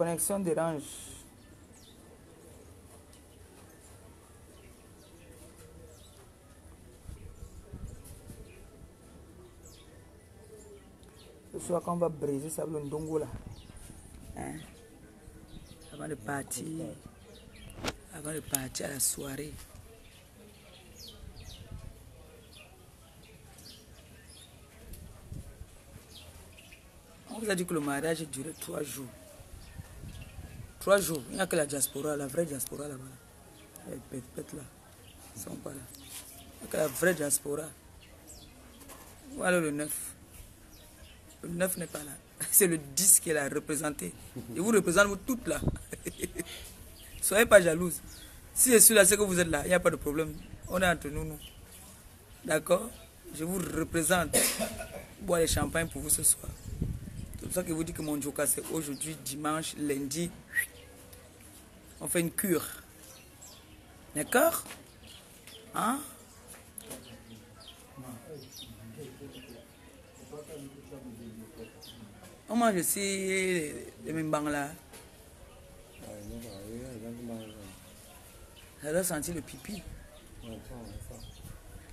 connexion dérange. Ce soir, quand on va briser ça, le ndongo là. Hein? Avant de partir à la soirée. On vous a dit que le mariage durait 3 jours. 3 jours. Il n'y a que la diaspora, la vraie diaspora là-bas. Les pètes là. Ils ne sont pas là. Il n'y a que la vraie diaspora. Voilà le 9. Le 9 n'est pas là. C'est le 10 qui est là, représenté. Et vous représentez vous toutes là. Soyez pas jalouse. Si je suis là, c'est que vous êtes là. Il n'y a pas de problème. On est entre nous. D'accord? Je vous représente. Boire les champagnes pour vous ce soir. C'est pour ça que je vous dis que mon joker c'est aujourd'hui, dimanche, lundi. On fait une cure. D'accord? Hein? On mange aussi les mêmes bancs là. Ça doit sentir le pipi.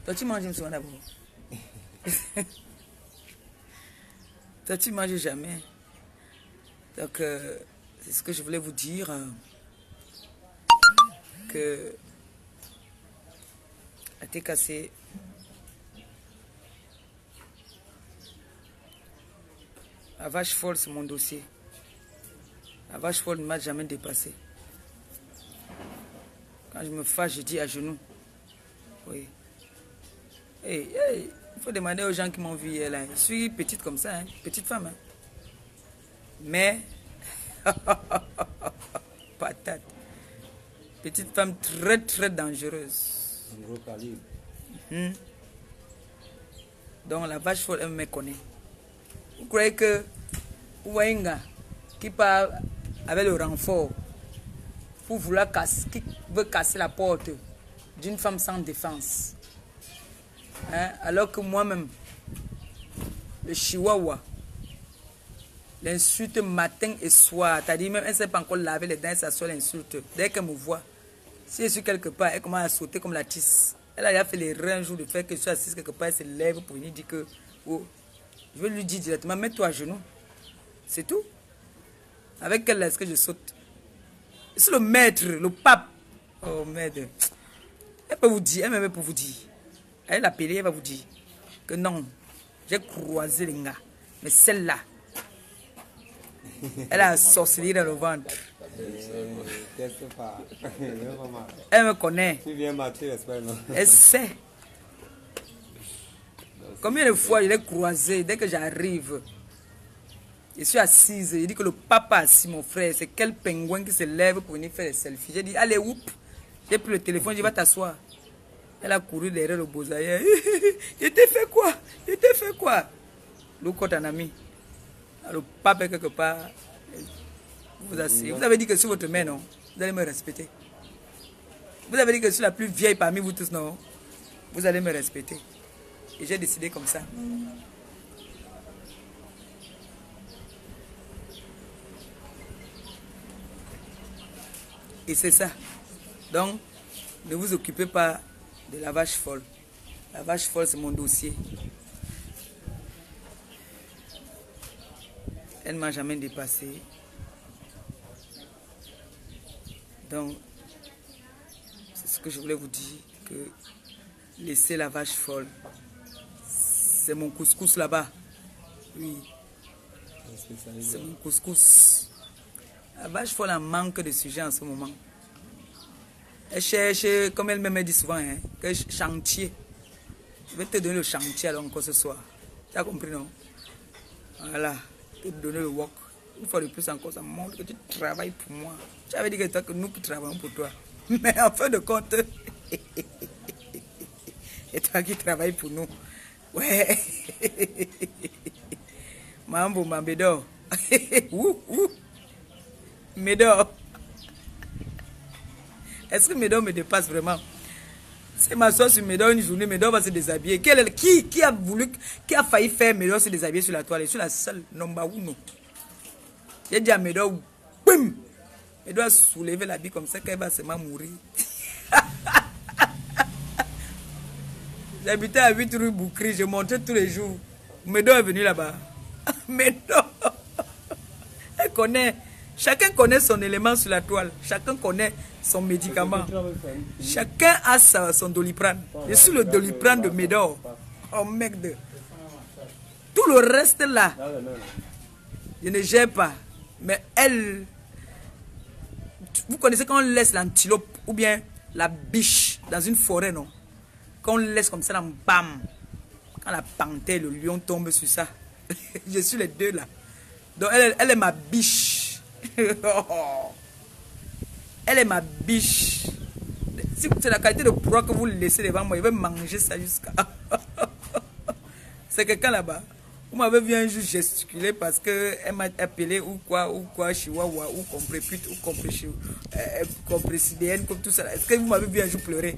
Toi tu manges une souvent d'abord. Toi tu manges jamais. Donc c'est ce que je voulais vous dire. Que à t'es cassé. La vache folle, c'est mon dossier. La vache folle ne m'a jamais dépassé. Quand je me fâche, je dis à genoux. Oui. Hey, il faut demander aux gens qui m'ont vu hier là. Je suis petite comme ça, hein? Petite femme. Hein? Mais, patate. Petite femme très très dangereuse. Un gros calibre. Donc la vache folle, elle me connaît. Vous croyez que vous voyez un gars qui part avec le renfort pour vouloir casser, qui veut casser la porte d'une femme sans défense, hein? Alors que moi-même, le chihuahua, l'insulte matin et soir, c'est-à-dire même elle ne sait pas encore laver les dents, elle s'assoit l'insulte. Dès qu'elle me voit, si je suis quelque part, elle commence à sauter comme la tisse. Elle a déjà fait l'erreur un jour de faire que je suis assise quelque part, elle se lève pour venir dire que... Oh, je vais lui dire directement, mets-toi à genoux. C'est tout. Avec quelle est-ce que je saute? C'est le maître, le pape. Oh merde. Elle peut vous dire, elle même pour vous dire. Elle l'appelle, elle va vous dire que non, j'ai croisé les gars. Mais celle-là, elle a un sorcellerie dans le ventre. Elle me connaît. Elle sait. Combien de fois je l'ai croisé dès que j'arrive? Je suis assise, il dit que le papa assis, mon frère, c'est quel pingouin qui se lève pour venir faire des selfies. J'ai dit, allez, oup, j'ai pris le téléphone, je vais t'asseoir. Elle a couru derrière le bosaïen. Je t'ai fait quoi? Je t'ai fait quoi? Le côté en ami. Le papa est quelque part. Vous asseyez. Vous avez dit que sur votre main, non? Vous allez me respecter. Vous avez dit que je suis la plus vieille parmi vous tous, non? Vous allez me respecter. Et j'ai décidé comme ça. Et c'est ça. Donc, ne vous occupez pas de la vache folle. La vache folle, c'est mon dossier. Elle ne m'a jamais dépassé. Donc, c'est ce que je voulais vous dire. Que laissez la vache folle. C'est mon couscous là-bas. Oui. C'est mon couscous. La vache folle en manque de sujet en ce moment. Elle cherche, comme elle-même dit souvent, hein, que chantier. Je vais te donner le chantier alors encore ce soir. Tu as compris, non? Voilà. Je vais te donner le work. Une fois de plus encore, ça montre que tu travailles pour moi. Tu avais dit que c'est nous qui travaillons pour toi. Mais en fin de compte, c'est toi qui travailles pour nous. Ouais. Mambo, Mambedo. Médor. Est-ce que Médor me dépasse vraiment? C'est ma soeur sur Médor une journée, Médor va se déshabiller. Qui a failli faire Médor se déshabiller sur la toile? Je suis la seule, number one. J'ai dit à Médor, boum. Elle doit soulever la bille comme ça qu'elle va seulement mourir. J'habitais à 8 rue Boukri, je montais tous les jours. Médo est venu là-bas. Médo. Elle connaît. Chacun connaît son élément sur la toile. Chacun connaît son médicament. Chacun a son Doliprane. Je suis le Doliprane de Médor. Oh mec de... Tout le reste là, je ne gère pas. Mais elle... Vous connaissez quand on laisse l'antilope ou bien la biche dans une forêt, non? Quand on laisse comme ça, là, bam. Quand la panthère, le lion tombe sur ça. Je suis les deux là. Donc elle est ma biche. Elle est ma biche. Si c'est la qualité de proie que vous laissez devant moi, il va manger ça jusqu'à... C'est quelqu'un là-bas. Vous m'avez vu un jour gesticuler parce qu'elle m'a appelé ou quoi, chihuahua, ou comprépute, ou compressidienne, comme tout ça. Est-ce que vous m'avez vu un jour pleurer?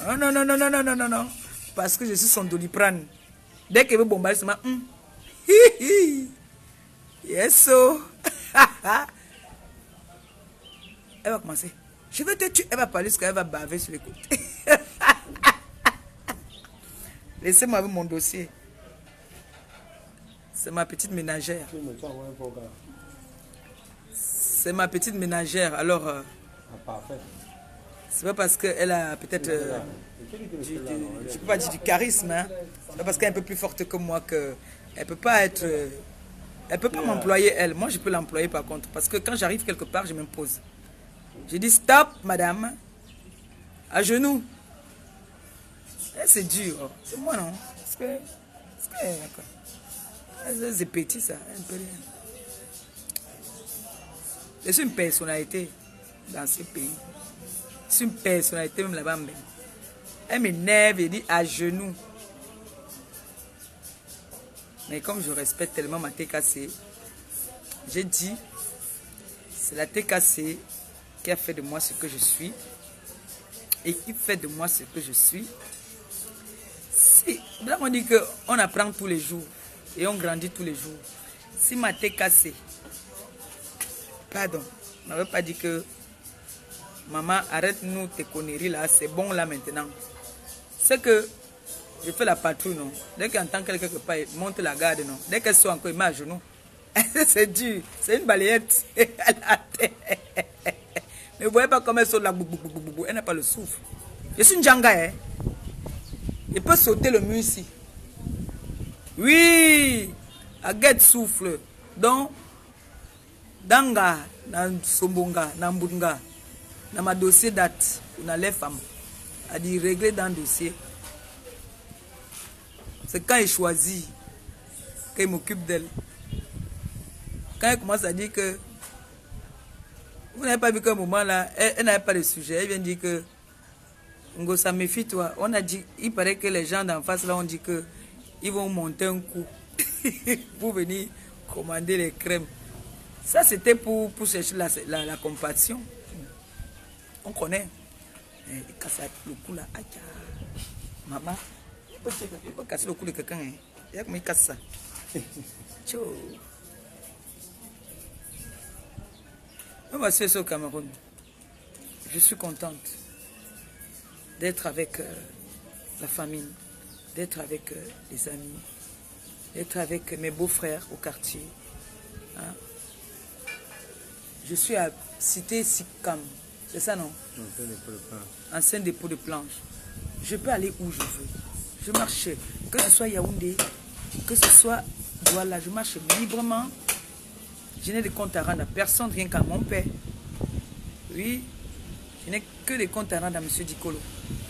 Non. Parce que je suis son Doliprane. Dès qu'elle veut bombarder, c'est ma... Yes, so. Elle va commencer. Je vais te tuer. Elle va parler parce qu'elle va baver sur les côtés. Laissez-moi avec mon dossier. C'est ma petite ménagère. C'est ma petite ménagère. Alors, c'est pas parce qu'elle a peut-être... je ne peux pas dire du charisme. Hein. C'est pas parce qu'elle est un peu plus forte que moi qu'elle ne peut pas être... elle peut pas m'employer, elle. Moi, je peux l'employer par contre. Parce que quand j'arrive quelque part, je m'impose. Je dis stop, madame. À genoux. C'est dur. C'est moi, non? C'est petit, ça. Un peu rien. Je suis une personnalité dans ce pays. Je suis une personnalité même là-bas. Elle m'énerve et dit à genoux. Mais comme je respecte tellement ma TKC, j'ai dit, c'est la TKC qui a fait de moi ce que je suis et qui fait de moi ce que je suis. Si, là on dit qu'on apprend tous les jours et on grandit tous les jours. Si ma TKC, pardon, on n'avait pas dit que maman arrête-nous tes conneries là, c'est bon là maintenant. C'est que je fais la patrouille, non. Dès qu'elle entend quelqu'un quelque part, il monte la garde, non. Dès qu'elle soit encore, il met à genoux. C'est dur. C'est une balayette. Mais vous voyez pas comment elle saute là. Elle n'a pas le souffle. Je suis une djanga, hein. Il peut sauter le mur ici. Oui. Aguette souffle. Donc, danga, dans sombonga, dans mbunga, dans ma dossier date, on a les femmes. A dit régler dans le dossier. C'est quand il choisit qu'il m'occupe d'elle. Quand elle commence à dire que vous n'avez pas vu qu'à un moment là, elle n'avait pas de sujet. Elle vient dire que Ngosa, méfie-toi. On a dit, il paraît que les gens d'en face là ont dit que ils vont monter un coup pour venir commander les crèmes. Ça c'était pour chercher la compassion. On connaît. Il casse le cou là. Maman. Il peut casser le cou de quelqu'un. Il comment il casse ça. Moi, voici au Cameroun. Je suis contente d'être avec la famille, d'être avec les amis, d'être avec mes beaux-frères au quartier. Hein? Je suis à Cité Sikam. C'est ça, non? Ancien dépôt de planche. Je peux aller où je veux. Je marche, que ce soit Yaoundé, que ce soit Douala, je marche librement. Je n'ai de compte à rendre à personne, rien qu'à mon père. Oui, je n'ai que des comptes à rendre à M. Dikolo.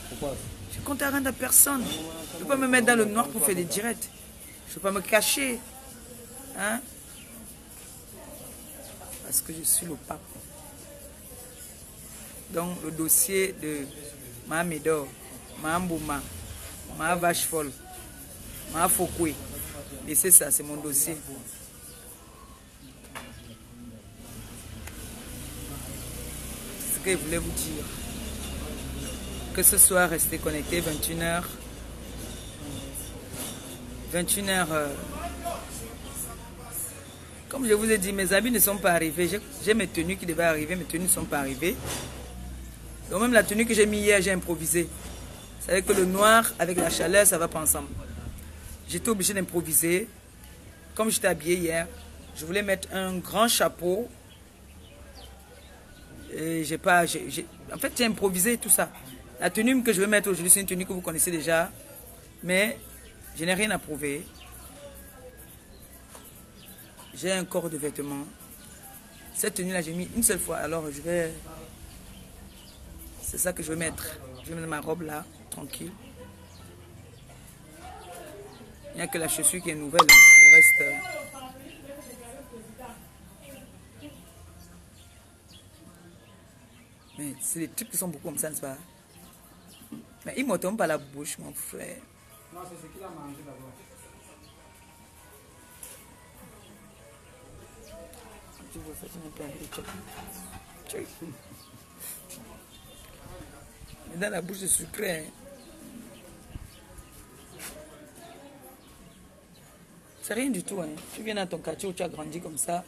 Pourquoi? Je compte à rendre à personne. Je ne peux pas me mettre dans le noir pour faire des directs. Je ne peux pas me cacher. Hein? Parce que je suis le pape. Donc le dossier de ma Médor, ma Mbouma, ma vache folle, ma Fokwe, et c'est ça, c'est mon dossier. Ce que je voulais vous dire. Que ce soit resté connecté 21h. 21h. Comme je vous ai dit, mes habits ne sont pas arrivés. J'ai mes tenues qui devaient arriver, mes tenues ne sont pas arrivées. Donc même la tenue que j'ai mis hier, j'ai improvisé. Vous savez que le noir avec la chaleur, ça va pas ensemble. J'étais obligé d'improviser. Comme j'étais habillée hier, je voulais mettre un grand chapeau. Et j'ai pas... En fait, j'ai improvisé tout ça. La tenue que je vais mettre aujourd'hui, c'est une tenue que vous connaissez déjà. Mais je n'ai rien à prouver. J'ai un corps de vêtements. Cette tenue-là, j'ai mis une seule fois. Alors, je vais... C'est ça que je vais mettre. Je vais mettre ma robe là, tranquille. Il n'y a que la chaussure qui est nouvelle. Le reste... Mais c'est des trucs qui sont beaucoup comme ça, n'est-ce pas? Mais il ne me tombe pas la bouche, mon frère. Non, c'est ce qu'il a mangé d'abord. Tu vois ça, tu n'as pas envie de check. Mais dans la bouche, c'est sucré. Hein. C'est rien du tout. Hein. Tu viens dans ton quartier où tu as grandi comme ça.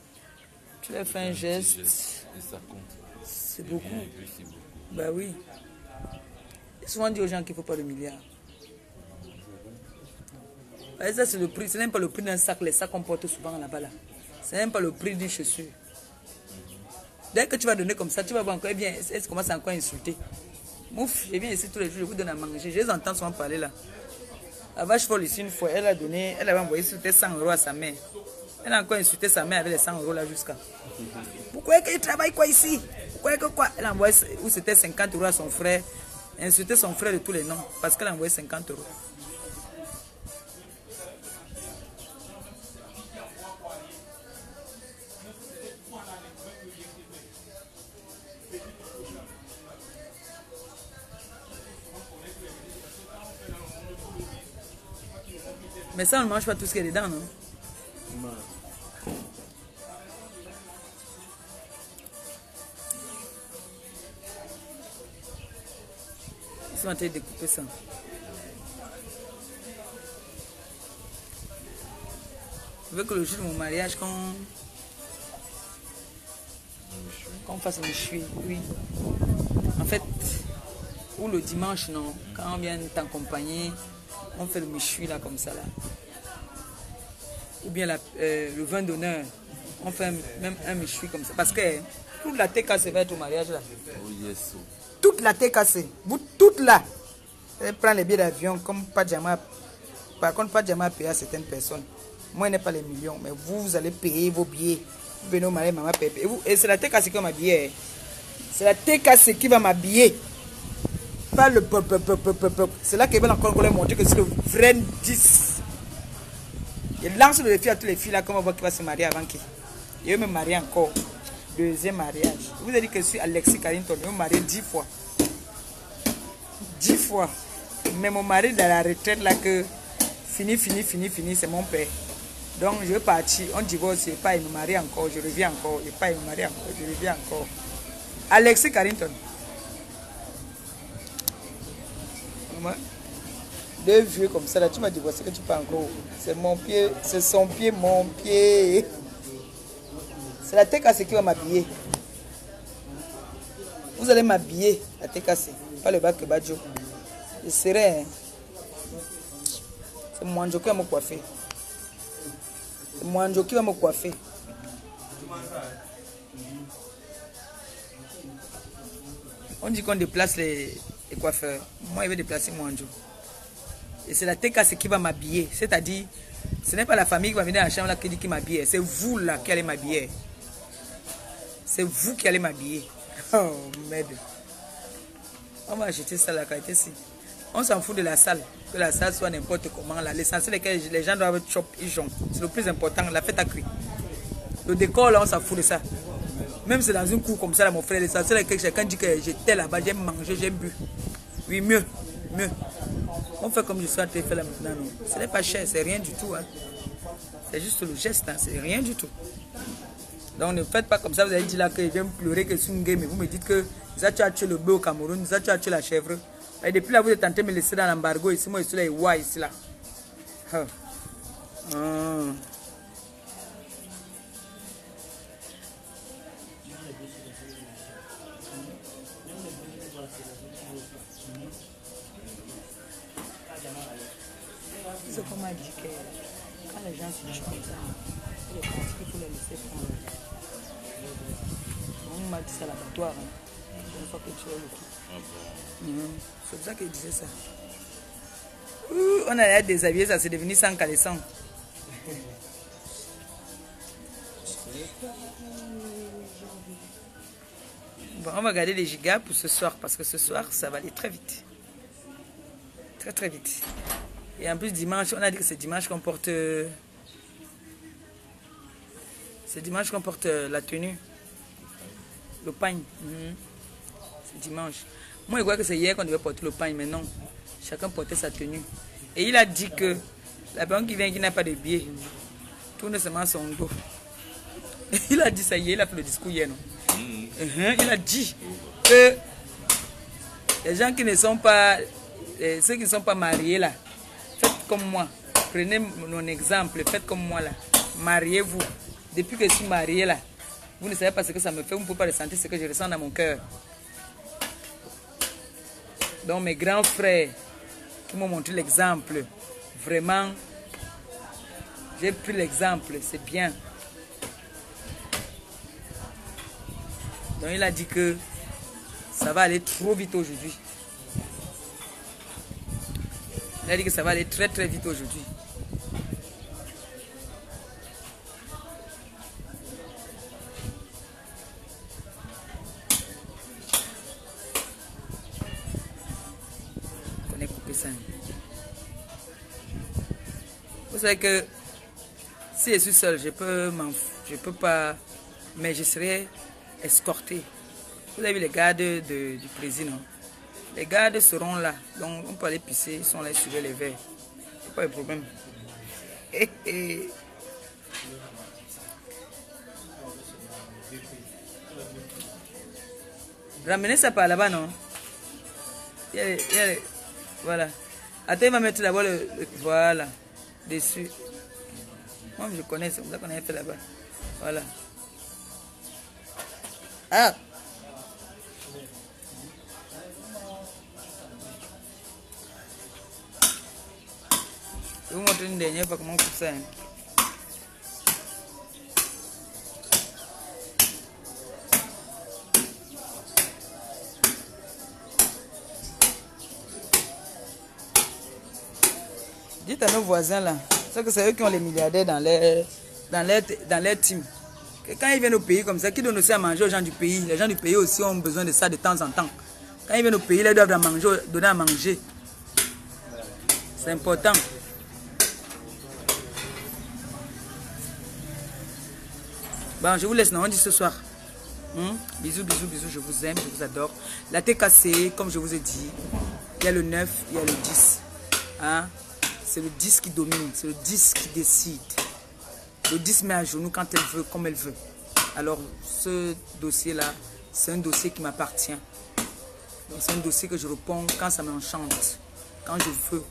Tu leur fais un geste. Et ça compte. C'est beaucoup. C'est beaucoup. Bah oui. J'ai souvent dit aux gens qu'il ne faut pas le milliard. Et ça, c'est le prix. Ce n'est même pas le prix d'un sac. Les sacs qu'on porte souvent là-bas. Là. Ce n'est même pas le prix d'une chaussure. Dès que tu vas donner comme ça, tu vas voir encore, eh bien, elle commence à encore insulter. Mouf, je viens ici tous les jours, je vous donne à manger. Je les entends souvent parler là. La vache folle ici, une fois, elle a donné, elle avait envoyé 100 € à sa mère. Elle a encore insulté sa mère avec les 100 € là jusqu'à. Pourquoi est-ce qu'il travaille quoi ici? Pourquoi est-ce que quoi? Elle a envoyé, où c'était 50 € à son frère. Insulté son frère de tous les noms, parce qu'elle a envoyé 50 €. Mais ça, on ne mange pas tout ce qui est dedans, non? Ils sont en train de découper ça. Je veux que le jour de mon mariage, qu'on fasse le méchoui, oui. En fait, ou le dimanche, non. Quand on vient t'accompagner, on fait le méchoui là, comme ça là. Ou bien le vin d'honneur, on fait même un méchoui comme ça. Parce que toute la thé cassée va être au mariage là. Oh yes. Toute la thé cassée. Vous toute là. Elle prend les billets d'avion comme Padjama. Par contre, Padjama a payé à certaines personnes. Moi, je n'ai pas les millions. Mais vous allez payer vos billets. Vous venez au mariage, maman paye. Et c'est la thé cassée qui va m'habiller. C'est la thé cassée qui va m'habiller. Pas le peuple. C'est là qu'ils veulent encore leur montrer que c'est le vrai 10. Je lance le défi à toutes les filles là, comme on voit qui va se marier avant qui. Je vais me marier encore. Deuxième mariage. Je vous ai dit que je suis Alexis Carrington. Je vais me marier 10 fois. 10 fois. Mais mon mari dans la retraite là que fini, c'est mon père. Donc je vais partir, on divorce, je pas, il me marie encore, je reviens encore, je pas, il me marie encore, je reviens encore. Alexis Carrington. Deux vieux comme ça là, tu m'as divorcé que tu pas encore. C'est mon pied, c'est son pied, mon pied. C'est la tête cassée qui va m'habiller. Vous allez m'habiller, la tête cassée, pas le bac que Badjo. Je serai. Hein. C'est Mwanjo qui va me coiffer. C'est Mwanjo qui va me coiffer. On dit qu'on déplace les coiffeurs. Moi, je vais déplacer Mwanjo. Et c'est la TKC qui va m'habiller. C'est-à-dire, ce n'est pas la famille qui va venir à la chambre là qui dit qui m'habille. C'est vous là qui allez m'habiller. C'est vous qui allez m'habiller. Oh, merde. On va acheter ça la qualité ici. On s'en fout de la salle. Que la salle soit n'importe comment là. L'essentiel est que les gens doivent chop, ils jouent. C'est le plus important. La fête à cuire. Le décor là, on s'en fout de ça. Même si c'est dans une cour comme ça là, mon frère, l'essentiel est que chacun dit que j'étais là-bas, j'ai mangé, j'ai bu. Oui, mieux. On fait comme je suis en train de faire là maintenant. Non. Ce n'est pas cher, c'est rien du tout. Hein. C'est juste le geste, hein. C'est rien du tout. Donc ne faites pas comme ça, vous avez dit là que je viens pleurer que c'est une game, mais vous me dites que ça tu as tué le bœuf au Cameroun, ça tu as tué la chèvre. Et depuis là, vous êtes en train de me laisser dans l'embargo ici, moi je suis là et ouais ici là. m'a dit que quand les gens se tuent comme ça, il est parti qu'il faut les laisser prendre. On m'a dit ça à l'abattoir. Une fois que tu as le tout. C'est pour ça qu'il disait ça. On a déshabillé, ça c'est devenu sans caleçon. Bon, on va garder les gigas pour ce soir parce que ce soir ça va aller très vite. Très très vite. Et en plus dimanche, on a dit que c'est dimanche qu'on porte. C'est dimanche qu'on porte la tenue. Le pagne. C'est dimanche. Moi je crois que c'est hier qu'on devait porter le pagne, mais non. Chacun portait sa tenue. Et il a dit que la banque qui vient qui n'a pas de billet tourne seulement son dos. Il a dit ça hier, il a fait le discours hier, non? Il a dit que les gens qui ne sont pas, ceux qui ne sont pas mariés là, faites comme moi. Prenez mon exemple, faites comme moi là. Mariez-vous. Depuis que je suis mariée là, vous ne savez pas ce que ça me fait, vous ne pouvez pas ressentir ce que je ressens dans mon cœur. Donc mes grands frères qui m'ont montré l'exemple, vraiment, j'ai pris l'exemple, c'est bien. Donc il a dit que ça va aller trop vite aujourd'hui. Il a dit que ça va aller très très vite aujourd'hui. On est coupé ça. Vous savez que si je suis seul, je peux pas, mais je serai escorté. Vous avez vu les gardes du président. Les gardes seront là. Donc on peut aller pisser. Ils sont là sur les verres. C'est pas de problème. Ramenez ça par là-bas, non? Voilà. Attends, il va mettre d'abord voilà. Dessus. Moi, je connais. C'est comme ça qu'on a fait là-bas. Voilà. Ah! Je vais vous montrer une dernière fois comment on coupe ça. Dites à nos voisins là, c'est que c'est eux qui ont les milliardaires dans leur team. Que quand ils viennent au pays comme ça, qui donnent aussi à manger aux gens du pays. Les gens du pays aussi ont besoin de ça de temps en temps. Quand ils viennent au pays, ils doivent donner à manger. C'est important. Bon, je vous laisse, non, on dit ce soir. Bisous, bisous, bisous, je vous aime, je vous adore. La TKC, comme je vous ai dit, il y a le 9, il y a le 10. Hein? C'est le 10 qui domine, c'est le 10 qui décide. Le 10 met à genoux quand elle veut, comme elle veut. Alors, ce dossier-là, c'est un dossier qui m'appartient. C'est un dossier que je réponds quand ça m'enchante. Quand je veux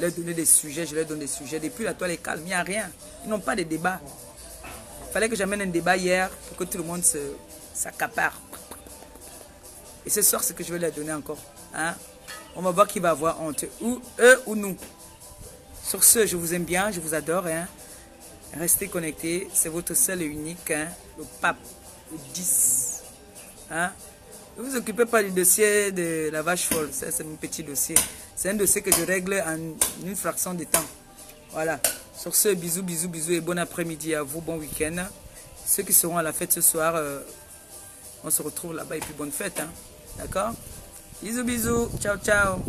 leur donner des sujets, je leur donne des sujets. Depuis la toile est calme, il n'y a rien. Ils n'ont pas de débat. Il fallait que j'amène un débat hier pour que tout le monde s'accapare. Et ce soir, c'est ce que je vais leur donner encore. Hein? On va voir qui va avoir honte. Ou eux ou nous. Sur ce, je vous aime bien, je vous adore. Hein? Restez connectés. C'est votre seul et unique. Hein? Le pape, le 10. Hein? Ne vous occupez pas du dossier de la vache folle. Ça, c'est mon petit dossier. C'est un dossier que je règle en une fraction de temps. Voilà. Sur ce, bisous, bisous, bisous et bon après-midi à vous. Bon week-end. Ceux qui seront à la fête ce soir, on se retrouve là-bas et puis bonne fête. Hein? D'accord? Bisous, bisous. Ciao, ciao.